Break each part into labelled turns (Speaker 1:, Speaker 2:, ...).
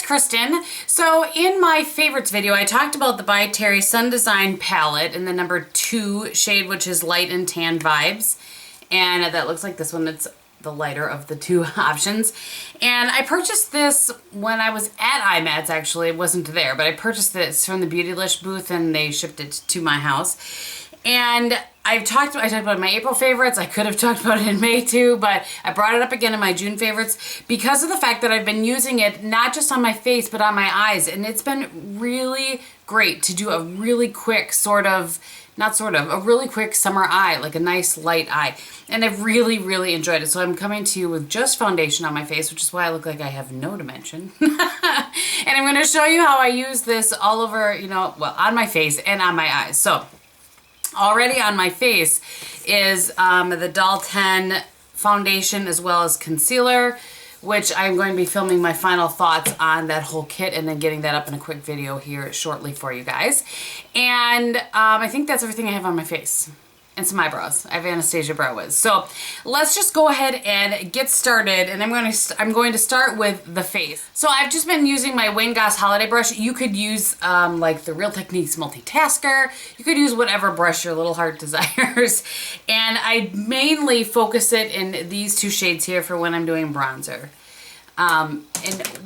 Speaker 1: Kristin. So in my favorites video, I talked about the By Terry Sun Design palette in the number 2 shade, which is light and tan vibes. And that looks like this one. It's the lighter of the two options. And I purchased this when I was at IMATS, actually. It wasn't there, but I purchased this from the Beautylish booth and they shipped it to my house. And I talked about it in my April favorites. I could have talked about it in May too, but I brought it up again in my June favorites because of the fact that I've been using it not just on my face, but on my eyes. And it's been really great to do a really quick a really quick summer eye, like a nice light eye. And I've really, really enjoyed it. So I'm coming to you with just foundation on my face, which is why I look like I have no dimension. And I'm going to show you how I use this all over, on my face and on my eyes. So already on my face is the Doll 10 foundation as well as concealer, which I'm going to be filming my final thoughts on that whole kit and then getting that up in a quick video here shortly for you guys. And I think that's everything I have on my face. And some eyebrows. I have Anastasia brow wiz. So let's just go ahead and get started. And I'm going to start with the face. So I've just been using my Wayne Goss holiday brush. You could use like the Real Techniques multitasker. You could use whatever brush your little heart desires. And I mainly focus it in these two shades here for when I'm doing bronzer. And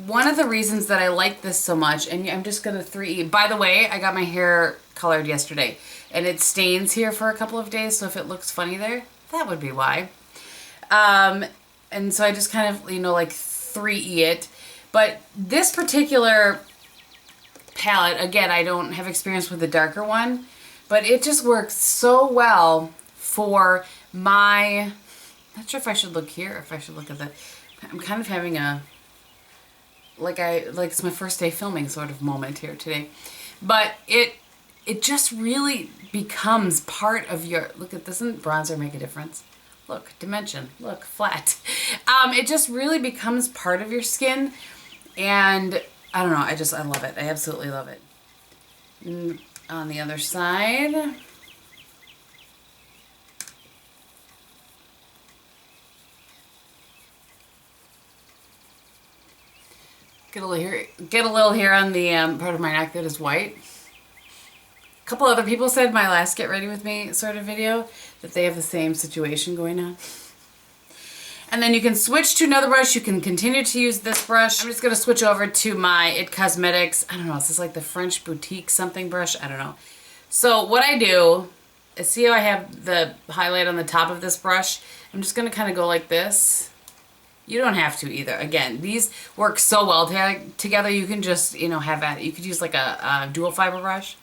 Speaker 1: one of the reasons that I like this so much, and I'm just gonna 3E. By the way, I got my hair colored yesterday. And it stains here for a couple of days, so if it looks funny there, that would be why. And so I just kind of, like 3E it. But this particular palette, again, I don't have experience with the darker one, but it just works so well for my, not sure if I should look here, or if I should look at that. I'm kind of having a, like it's my first day filming sort of moment here today. But it just really becomes part of your, doesn't bronzer make a difference? Look, dimension, look, flat. It just really becomes part of your skin. And I don't know, I love it. I absolutely love it. And on the other side. Get a little hair on the part of my neck that is white. A couple other people said my last Get Ready With Me sort of video that they have the same situation going on. And then you can switch to another brush. You can continue to use this brush. I'm just going to switch over to my It Cosmetics. I don't know, is this like the French Boutique something brush? I don't know. So what I do is, see how I have the highlight on the top of this brush? I'm just going to kind of go like this. You don't have to either. Again, these work so well together. You can just, have at it. You could use like a dual fiber brush.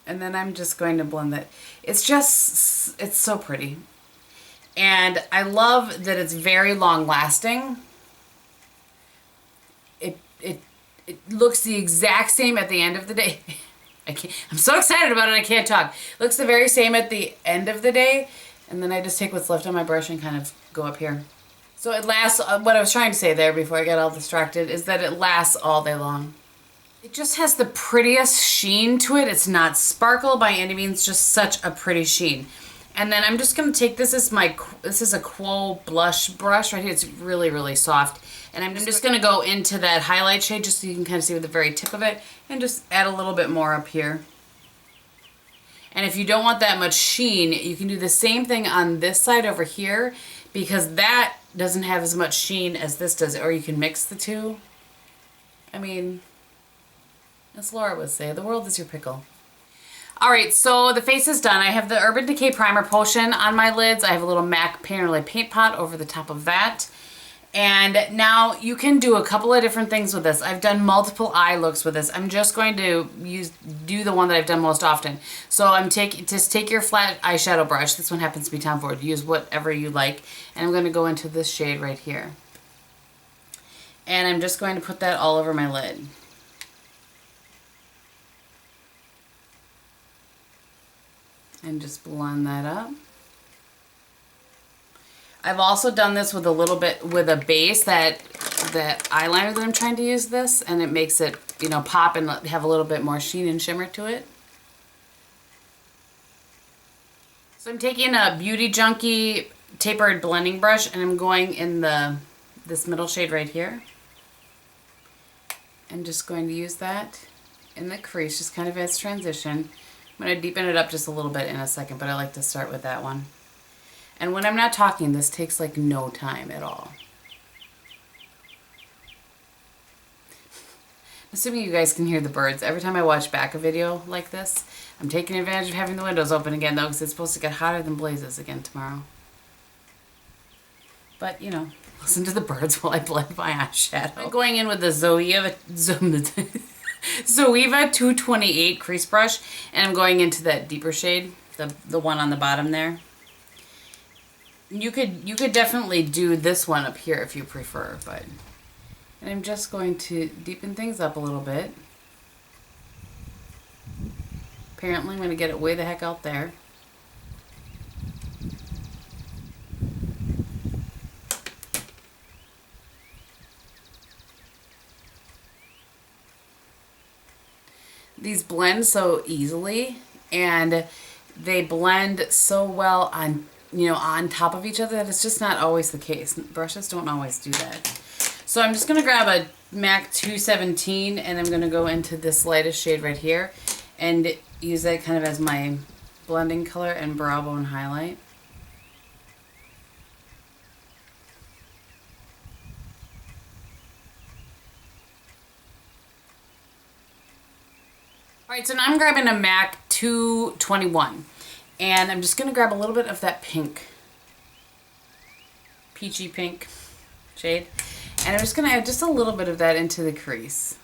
Speaker 1: And then I'm just going to blend it. It's so pretty. And I love that it's very long lasting. It looks the exact same at the end of the day. I'm so excited about it I can't talk. It looks the very same at the end of the day. And then I just take what's left on my brush and kind of go up here. So it lasts, what I was trying to say there before I got all distracted is that it lasts all day long. It just has the prettiest sheen to it. It's not sparkle by any means, just such a pretty sheen. And then I'm just going to take this as this is a Quo blush brush right here. It's really, really soft. And I'm just going to go into that highlight shade just so you can kind of see with the very tip of it and just add a little bit more up here. And if you don't want that much sheen, you can do the same thing on this side over here because that doesn't have as much sheen as this does, or you can mix the two. I mean, as Laura would say, the world is your pickle. Alright, so the face is done. I have the Urban Decay Primer Potion on my lids. I have a little MAC Painterly Paint Pot over the top of that. And now you can do a couple of different things with this. I've done multiple eye looks with this. I'm just going to do the one that I've done most often. So just take your flat eyeshadow brush. This one happens to be Tom Ford. Use whatever you like. And I'm going to go into this shade right here. And I'm just going to put that all over my lid. And just blend that up. I've also done this with a base, that eyeliner that I'm trying to use this, and it makes it, pop and have a little bit more sheen and shimmer to it. So I'm taking a Beauty Junkie tapered blending brush and I'm going in this middle shade right here. And just going to use that in the crease, just kind of as transition. I'm going to deepen it up just a little bit in a second, but I like to start with that one. And when I'm not talking, this takes like no time at all. Assuming you guys can hear the birds. Every time I watch back a video like this, I'm taking advantage of having the windows open again though, because it's supposed to get hotter than blazes again tomorrow. But, you know, listen to the birds while I blend my eyeshadow. I'm going in with the Zoeva 228 crease brush, and I'm going into that deeper shade, the one on the bottom there. You could definitely do this one up here if you prefer, but... And I'm just going to deepen things up a little bit. Apparently I'm going to get it way the heck out there. These blend so easily, and they blend so well on, you know, on top of each other that it's just not always the case. Brushes don't always do that. So I'm just going to grab a MAC 217 and I'm going to go into this lightest shade right here and use that kind of as my blending color and brow bone highlight. Alright, so now I'm grabbing a MAC 221 and I'm just going to grab a little bit of that pink, peachy pink shade. And I'm just going to add just a little bit of that into the crease.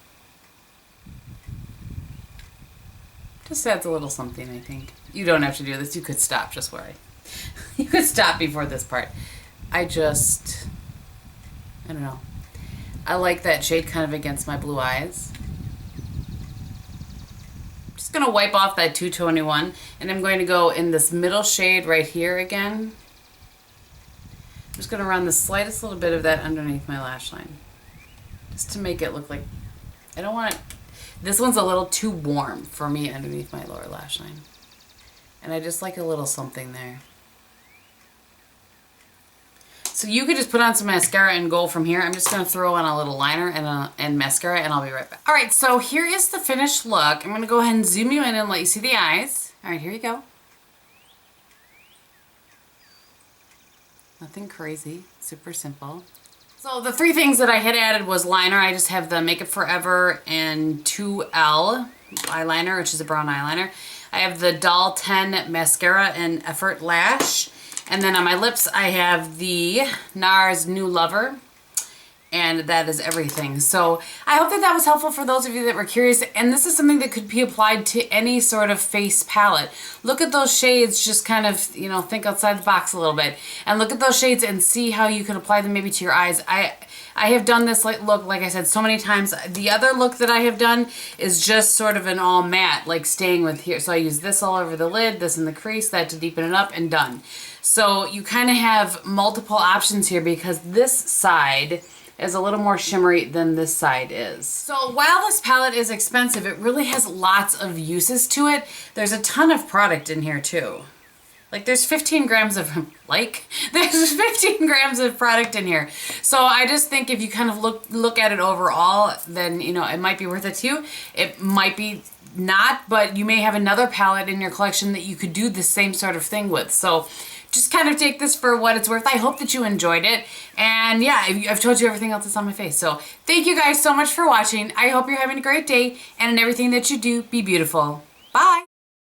Speaker 1: Just adds a little something, I think. You don't have to do this. You could stop just where you could stop before this part. I don't know. I like that shade kind of against my blue eyes. I'm just going to wipe off that 221 and I'm going to go in this middle shade right here again. I'm just going to run the slightest little bit of that underneath my lash line. Just to make it look like... I don't want it... This one's a little too warm for me underneath my lower lash line. And I just like a little something there. So you could just put on some mascara and go from here. I'm just going to throw on a little liner and mascara and I'll be right back. Alright, so here is the finished look. I'm going to go ahead and zoom you in and let you see the eyes. Alright, here you go. Nothing crazy, super simple. So the three things that I had added was liner. I just have the Makeup Forever and 2L eyeliner, which is a brown eyeliner. I have the Doll 10 mascara and Effortlash. And then on my lips, I have the NARS New Lover. And that is everything. So I hope that that was helpful for those of you that were curious. And this is something that could be applied to any sort of face palette. Look at those shades, just kind of, you know, think outside the box a little bit. And look at those shades and see how you can apply them maybe to your eyes. I have done this look, like I said, so many times. The other look that I have done is just sort of an all matte, like staying with here. So I use this all over the lid, this in the crease, that to deepen it up, and done. So you kind of have multiple options here because this side is a little more shimmery than this side is. So while this palette is expensive, it really has lots of uses to it. There's a ton of product in here too. Like there's 15 grams of, there's 15 grams of product in here. So I just think if you kind of look at it overall, then, you know, it might be worth it to you. It might be not, but you may have another palette in your collection that you could do the same sort of thing with. So just kind of take this for what it's worth. I hope that you enjoyed it. And yeah, I've told you everything else that's on my face. So thank you guys so much for watching. I hope you're having a great day. And in everything that you do, be beautiful. Bye.